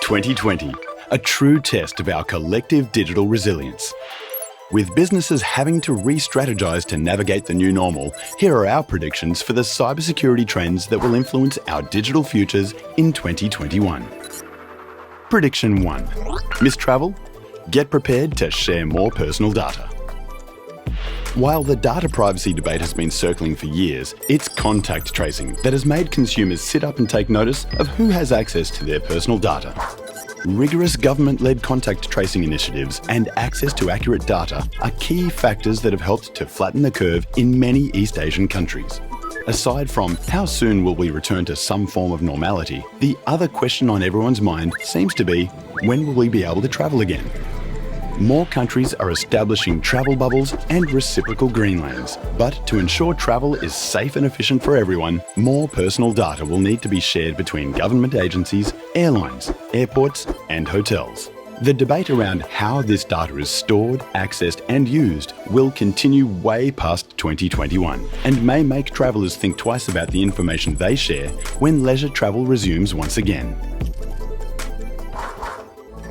2020, a true test of our collective digital resilience. With businesses having to re-strategize to navigate the new normal, here are our predictions for the cybersecurity trends that will influence our digital futures in 2021. Prediction 1. Miss travel? Get prepared to share more personal data. While the data privacy debate has been circling for years, it's contact tracing that has made consumers sit up and take notice of who has access to their personal data. Rigorous government-led contact tracing initiatives and access to accurate data are key factors that have helped to flatten the curve in many East Asian countries. Aside from how soon will we return to some form of normality, the other question on everyone's mind seems to be, when will we be able to travel again? More countries are establishing travel bubbles and reciprocal greenlands. But to ensure travel is safe and efficient for everyone, more personal data will need to be shared between government agencies, airlines, airports, and hotels. The debate around how this data is stored, accessed, and used will continue way past 2021 and may make travellers think twice about the information they share when leisure travel resumes once again.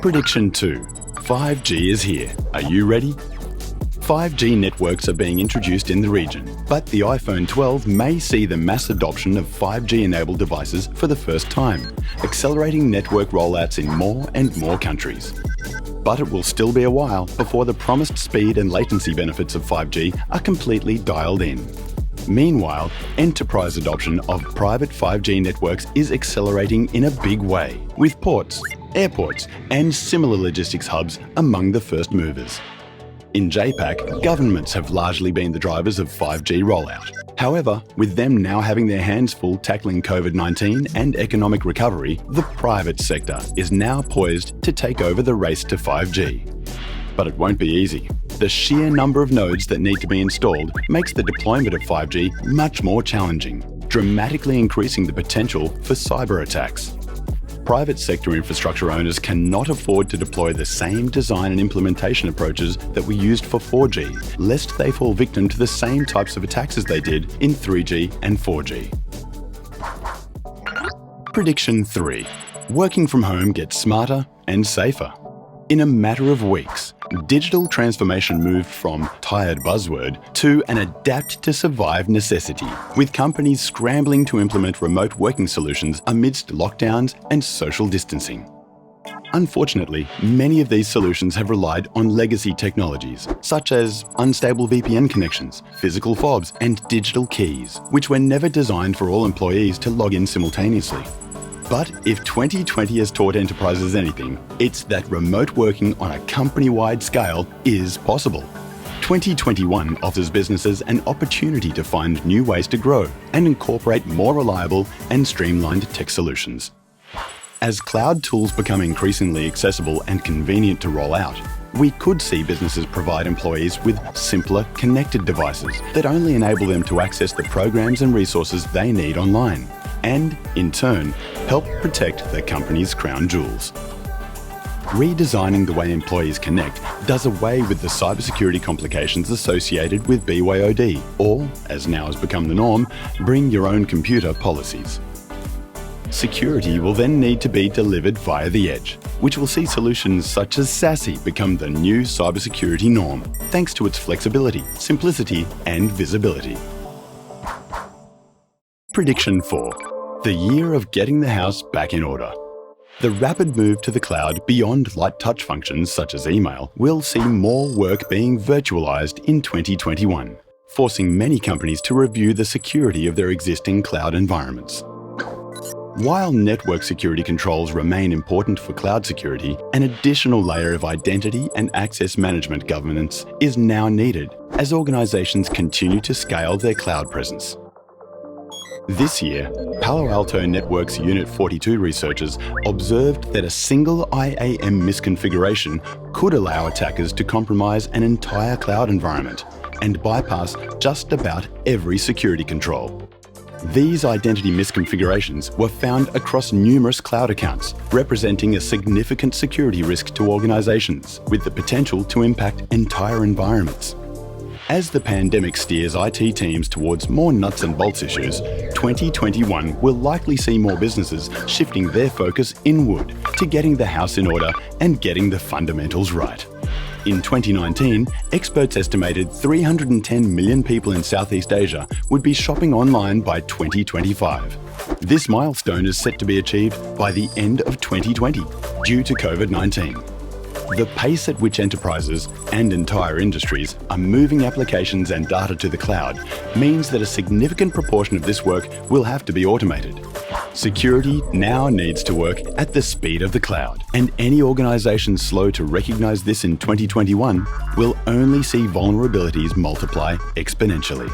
Prediction 2. 5G is here. Are you ready? 5G networks are being introduced in the region, but the iPhone 12 may see the mass adoption of 5G-enabled devices for the first time, accelerating network rollouts in more and more countries. But it will still be a while before the promised speed and latency benefits of 5G are completely dialed in. Meanwhile, enterprise adoption of private 5G networks is accelerating in a big way, with ports, airports, and similar logistics hubs among the first movers. In JAPAC, governments have largely been the drivers of 5G rollout. However, with them now having their hands full tackling COVID-19 and economic recovery, the private sector is now poised to take over the race to 5G. But it won't be easy. The sheer number of nodes that need to be installed makes the deployment of 5G much more challenging, dramatically increasing the potential for cyber attacks. Private sector infrastructure owners cannot afford to deploy the same design and implementation approaches that we used for 4G, lest they fall victim to the same types of attacks as they did in 3G and 4G. Prediction 3. Working from home gets smarter and safer. In a matter of weeks, digital transformation moved from tired buzzword to an adapt-to-survive necessity, with companies scrambling to implement remote working solutions amidst lockdowns and social distancing. Unfortunately, many of these solutions have relied on legacy technologies, such as unstable VPN connections, physical fobs, and digital keys, which were never designed for all employees to log in simultaneously. But if 2020 has taught enterprises anything, it's that remote working on a company-wide scale is possible. 2021 offers businesses an opportunity to find new ways to grow and incorporate more reliable and streamlined tech solutions. As cloud tools become increasingly accessible and convenient to roll out, we could see businesses provide employees with simpler, connected devices that only enable them to access the programs and resources they need online, and, in turn, help protect the company's crown jewels. Redesigning the way employees connect does away with the cybersecurity complications associated with BYOD, or, as now has become the norm, bring your own computer policies. Security will then need to be delivered via the edge, which will see solutions such as SASE become the new cybersecurity norm, thanks to its flexibility, simplicity, and visibility. Prediction 4. The year of getting the house back in order. The rapid move to the cloud beyond light touch functions such as email will see more work being virtualized in 2021, forcing many companies to review the security of their existing cloud environments. While network security controls remain important for cloud security, an additional layer of identity and access management governance is now needed as organizations continue to scale their cloud presence. This year, Palo Alto Network's Unit 42 researchers observed that a single IAM misconfiguration could allow attackers to compromise an entire cloud environment and bypass just about every security control. These identity misconfigurations were found across numerous cloud accounts, representing a significant security risk to organizations with the potential to impact entire environments. As the pandemic steers IT teams towards more nuts and bolts issues, 2021 will likely see more businesses shifting their focus inward to getting the house in order and getting the fundamentals right. In 2019, experts estimated 310 million people in Southeast Asia would be shopping online by 2025. This milestone is set to be achieved by the end of 2020 due to COVID-19. The pace at which enterprises and entire industries are moving applications and data to the cloud means that a significant proportion of this work will have to be automated. Security now needs to work at the speed of the cloud, and any organisation slow to recognise this in 2021 will only see vulnerabilities multiply exponentially.